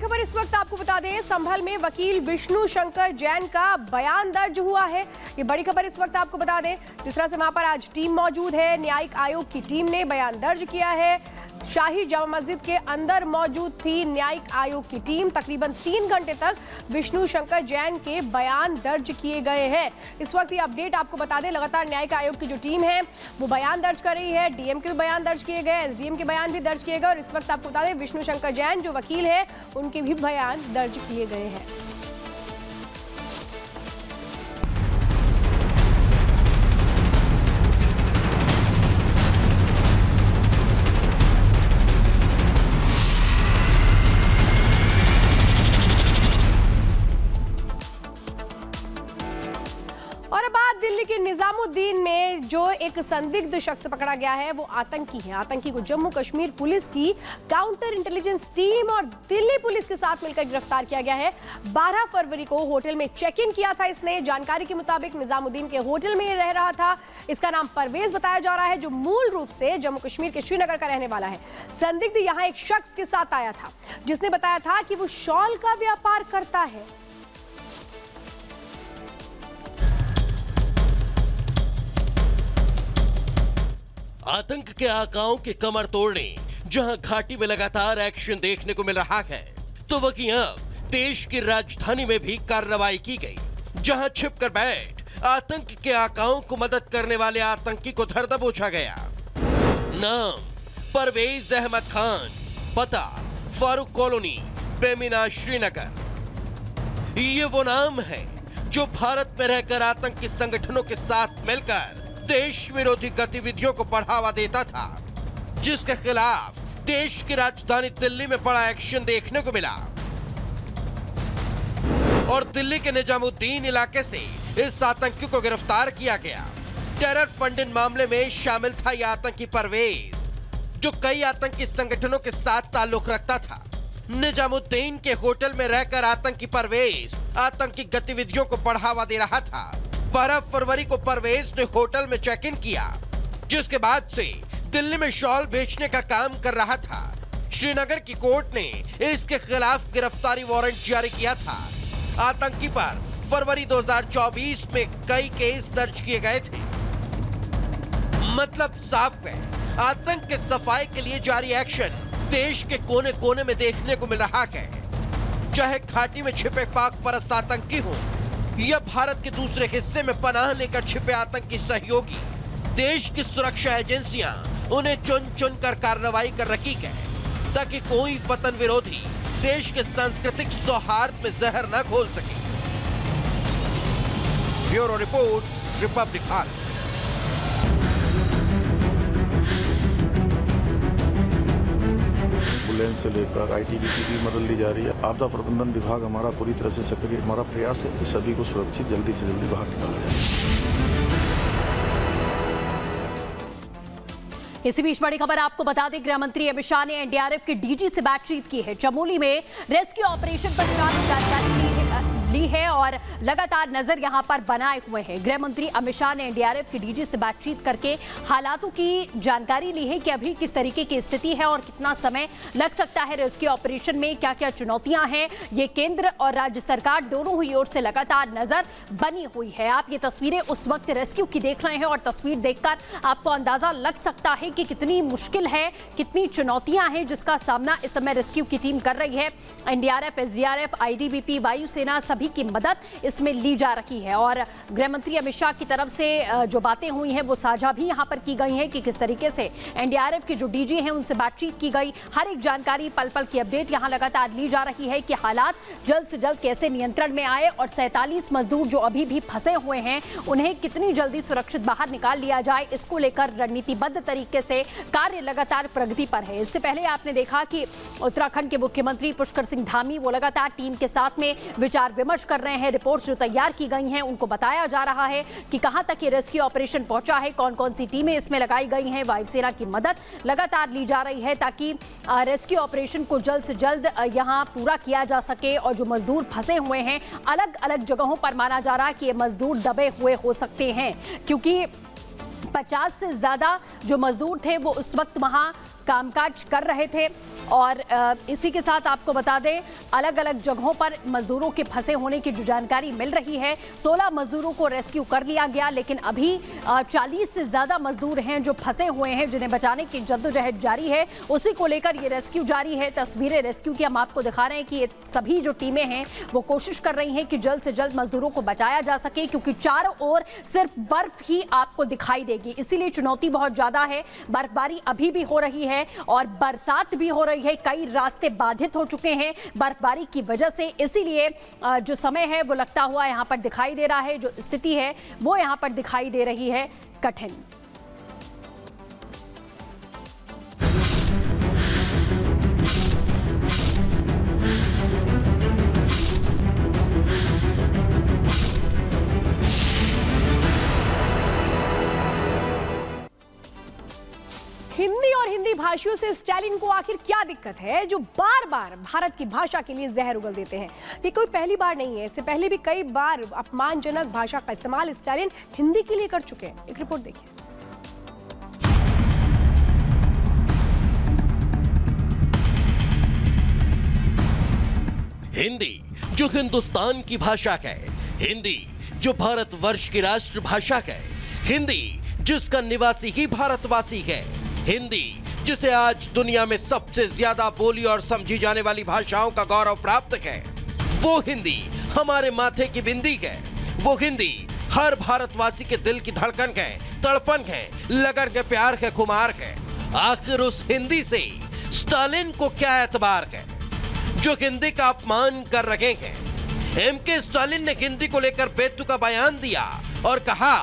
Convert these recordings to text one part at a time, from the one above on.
खबर इस वक्त आपको बता दें, संभल में वकील विष्णु शंकर जैन का बयान दर्ज हुआ है। ये बड़ी खबर इस वक्त आपको बता दें। जिस तरह से वहां पर आज टीम मौजूद है, न्यायिक आयोग की टीम ने बयान दर्ज किया है। शाही जामा मस्जिद के अंदर मौजूद थी न्यायिक आयोग की टीम। तकरीबन 3 घंटे तक विष्णु शंकर जैन के बयान दर्ज किए गए हैं। इस वक्त ये अपडेट आपको बता दें, लगातार न्यायिक आयोग की जो टीम है वो बयान दर्ज कर रही है। डीएम के भी बयान दर्ज किए गए, एसडीएम के बयान भी दर्ज किए गए और इस वक्त आपको बता दें विष्णु शंकर जैन जो वकील है उनके भी बयान दर्ज किए गए हैं। और अब बात दिल्ली के निजामुद्दीन में जो एक संदिग्ध शख्स पकड़ा गया है वो आतंकी है। आतंकी को जम्मू कश्मीर पुलिस की काउंटर इंटेलिजेंस टीम और दिल्ली पुलिस के साथ मिलकर गिरफ्तार किया गया है। 12 फरवरी को होटल में चेक इन किया था इसने। जानकारी के मुताबिक निजामुद्दीन के होटल में रह रहा था। इसका नाम परवेज बताया जा रहा है जो मूल रूप से जम्मू कश्मीर के श्रीनगर का रहने वाला है। संदिग्ध यहाँ एक शख्स के साथ आया था जिसने बताया था कि वो शॉल का व्यापार करता है। आतंक के आकाओं की कमर तोड़ने जहां घाटी में लगातार एक्शन देखने को मिल रहा है, तो वहीं अब देश की राजधानी में भी कार्रवाई की गई, जहां छिपकर बैठ आतंक के आकाओं को मदद करने वाले आतंकी को धर दबोचा गया। नाम परवेज अहमद खान, पता फारूक कॉलोनी, बेमिना, श्रीनगर। ये वो नाम है जो भारत में रहकर आतंकी संगठनों के साथ मिलकर देश विरोधी गतिविधियों को बढ़ावा देता था, जिसके खिलाफ देश की राजधानी दिल्ली में बड़ा एक्शन देखने को मिला। और दिल्ली के निजामुद्दीन इलाके से इस आतंकी को गिरफ्तार किया गया। टेरर फंडिंग मामले में शामिल था यह आतंकी परवेज, जो कई आतंकी संगठनों के साथ ताल्लुक रखता था। निजामुद्दीन के होटल में रहकर आतंकी परवेज आतंकी गतिविधियों को बढ़ावा दे रहा था। 12 फरवरी को परवेज ने होटल में चेक इन किया, जिसके बाद से दिल्ली में शॉल बेचने का काम कर रहा था। श्रीनगर की कोर्ट ने इसके खिलाफ गिरफ्तारी वारंट जारी किया था। आतंकी पर फरवरी 2024 में कई केस दर्ज किए गए थे। मतलब साफ है, आतंक के सफाई के लिए जारी एक्शन देश के कोने कोने में देखने को मिल रहा है। चाहे घाटी में छिपे पाक परस्त आतंकी हो या भारत के दूसरे हिस्से में पनाह लेकर छिपे आतंकी सहयोगी, देश की सुरक्षा एजेंसियां उन्हें चुन चुन कर कार्रवाई कर रही है ताकि कोई वतन विरोधी देश के सांस्कृतिक सौहार्द में जहर न घोल सके। Bureau report, Republic Bharat. Ambulance से लेकर आईटीबीपी की मदद ली जा रही है। आपदा प्रबंधन विभाग हमारा पूरी तरह से सक्रिय। हमारा प्रयास है कि सभी को सुरक्षित जल्दी से जल्दी बाहर निकाला जाए। इसी बीच बड़ी खबर आपको बता दें, गृह मंत्री अमित शाह ने एनडीआरएफ के डीजी से बातचीत की है। चमोली में रेस्क्यू ऑपरेशन पर जानकारी ली है और लगातार नजर यहां पर बनाए हुए हैं। गृह मंत्री अमित शाह ने एनडीआरएफ के डीजी से बातचीत करके हालातों की जानकारी ली है कि अभी किस तरीके की स्थिति है और कितना समय लग सकता है रेस्क्यू ऑपरेशन में, क्या क्या चुनौतियां हैं। ये केंद्र और राज्य सरकार दोनों ही ओर से लगातार नजर बनी हुई है। आप ये तस्वीरें उस वक्त रेस्क्यू की देख रहे हैं और तस्वीर देखकर आपको अंदाजा लग सकता है कि कितनी मुश्किल है, कितनी चुनौतियां हैं जिसका सामना इस समय रेस्क्यू की टीम कर रही है। एनडीआरएफ, एसडीआरएफ, आईटीबीपी, वायुसेना सभी की मदद इसमें ली जा रही है। और गृह मंत्री अमित शाह की तरफ से जो बातें हुई हैं वो साझा भी यहां पर की गई हैं कि किस तरीके से एनडीआरएफ के जो डीजी हैं उनसे बातचीत की गई। हर एक जानकारी, पल पल की अपडेट यहां लगातार ली जा रही है कि हालात जल्द से जल्द कैसे नियंत्रण में आए और 47 मजदूर जो अभी भी फंसे हुए हैं उन्हें कितनी जल्दी सुरक्षित बाहर निकाल लिया जाए, इसको लेकर रणनीतिबद्ध तरीके से कार्य लगातार प्रगति पर है। इससे पहले आपने देखा कि उत्तराखंड के मुख्यमंत्री पुष्कर सिंह धामी वो लगातार टीम के साथ में विचार विमर्श कर रहे हैं। रिपोर्ट्स जो तैयार की गई हैं उनको बताया जा रहा है कि कहां तक ये रेस्क्यू ऑपरेशन पहुंचा है, कौन कौन सी टीमें इसमें लगाई गई हैं। वायुसेना की मदद लगातार ली जा रही है ताकि रेस्क्यू ऑपरेशन को जल्द से जल्द यहां पूरा किया जा सके। और जो मजदूर फंसे हुए हैं अलग अलग जगहों पर माना जा रहा है कि ये मजदूर दबे हुए हो सकते हैं, क्योंकि 50 से ज्यादा जो मजदूर थे वो उस वक्त वहां कामकाज कर रहे थे। और इसी के साथ आपको बता दें, अलग अलग जगहों पर मजदूरों के फंसे होने की जो जानकारी मिल रही है, 16 मजदूरों को रेस्क्यू कर लिया गया, लेकिन अभी 40 से ज्यादा मजदूर हैं जो फंसे हुए हैं, जिन्हें बचाने की जद्दोजहद जारी है। उसी को लेकर ये रेस्क्यू जारी है। तस्वीरें रेस्क्यू की हम आपको दिखा रहे हैं कि ये सभी जो टीमें हैं वो कोशिश कर रही हैं कि जल्द से जल्द मजदूरों को बचाया जा सके, क्योंकि चारों ओर सिर्फ बर्फ ही आपको दिखाई देगी, इसीलिए चुनौती बहुत ज्यादा है। बर्फबारी अभी भी हो रही है और बरसात भी हो रही है, कई रास्ते बाधित हो चुके हैं बर्फबारी की वजह से, इसीलिए जो समय है वो लगता हुआ यहां पर दिखाई दे रहा है, जो स्थिति है वो यहां पर दिखाई दे रही है कठिन। हिंदी और हिंदी भाषियों से स्टालिन को आखिर क्या दिक्कत है जो बार बार भारत की भाषा के लिए जहर उगल देते हैं? ये कोई पहली बार नहीं है, इससे पहले भी कई बार अपमानजनक भाषा का इस्तेमाल स्टालिन हिंदी के लिए कर चुके हैं। एक रिपोर्ट देखिए। हिंदी जो हिंदुस्तान की भाषा है, हिंदी जो भारतवर्ष की राष्ट्रभाषा है, हिंदी जिसका निवासी ही भारतवासी है, हिंदी जिसे आज दुनिया में सबसे ज्यादा बोली और समझी जाने वाली भाषाओं का गौरव प्राप्त है, वो हिंदी हमारे माथे की बिंदी है। वो हिंदी हर भारतवासी के दिल की धड़कन है, तड़पन है, लगन है, प्यार है, खुमार है। आखिर उस हिंदी से स्टालिन को क्या एतबार है जो हिंदी का अपमान कर रहे हैं? एमके स्टालिन ने हिंदी को लेकर बेतुका बयान दिया और कहा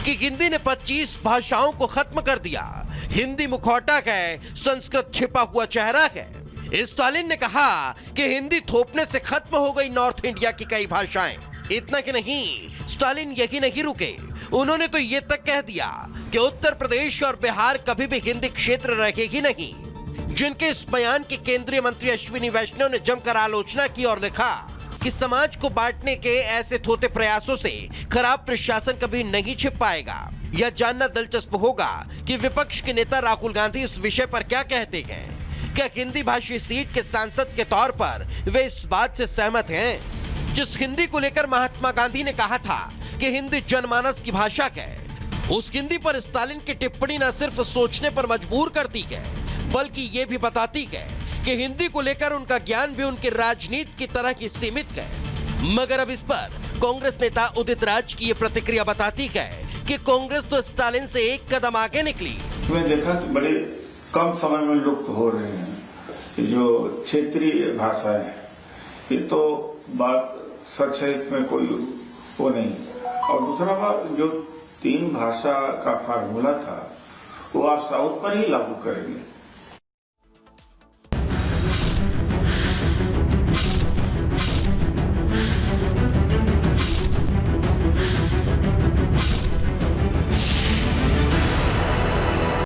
कि हिंदी ने 25 भाषाओं को खत्म कर दिया। हिंदी मुखौटा है, संस्कृत छिपा हुआ चेहरा है। स्टालिन ने कहा कि हिंदी थोपने से खत्म हो गई नॉर्थ इंडिया की कई भाषाएं। इतना कि नहीं, स्टालिन यही नहीं रुके, उन्होंने तो ये तक कह दिया कि उत्तर प्रदेश और बिहार कभी भी हिंदी क्षेत्र रहेगी नहीं। जिनके इस बयान की केंद्रीय मंत्री अश्विनी वैष्णव ने जमकर आलोचना की और लिखा कि समाज को बांटने के ऐसे थोथे प्रयासों से खराब प्रशासन कभी नहीं छिप पाएगा। यह जानना दिलचस्प होगा कि विपक्ष के नेता राहुल गांधी इस विषय पर क्या कहते हैं। क्या हिंदी भाषी सीट के सांसद के तौर पर वे इस बात से सहमत हैं जिस हिंदी को लेकर महात्मा गांधी ने कहा था कि हिंदी जनमानस की भाषा है? उस हिंदी पर स्टालिन की टिप्पणी न सिर्फ सोचने पर मजबूर करती है, बल्कि ये भी बताती है कि हिंदी को लेकर उनका ज्ञान भी उनकी राजनीति की तरह की सीमित है। मगर अब इस पर कांग्रेस नेता उदित राज की ये प्रतिक्रिया बताती है कि कांग्रेस तो स्टालिन से एक कदम आगे निकली। मैं देखा कि बड़े कम समय में लुप्त हो रहे हैं जो क्षेत्रीय भाषाएं, ये तो बात सच है, इसमें कोई वो नहीं। और दूसरा बात, जो 3 भाषा का फार्मूला था वो आप साउथ पर ही लागू करेंगे।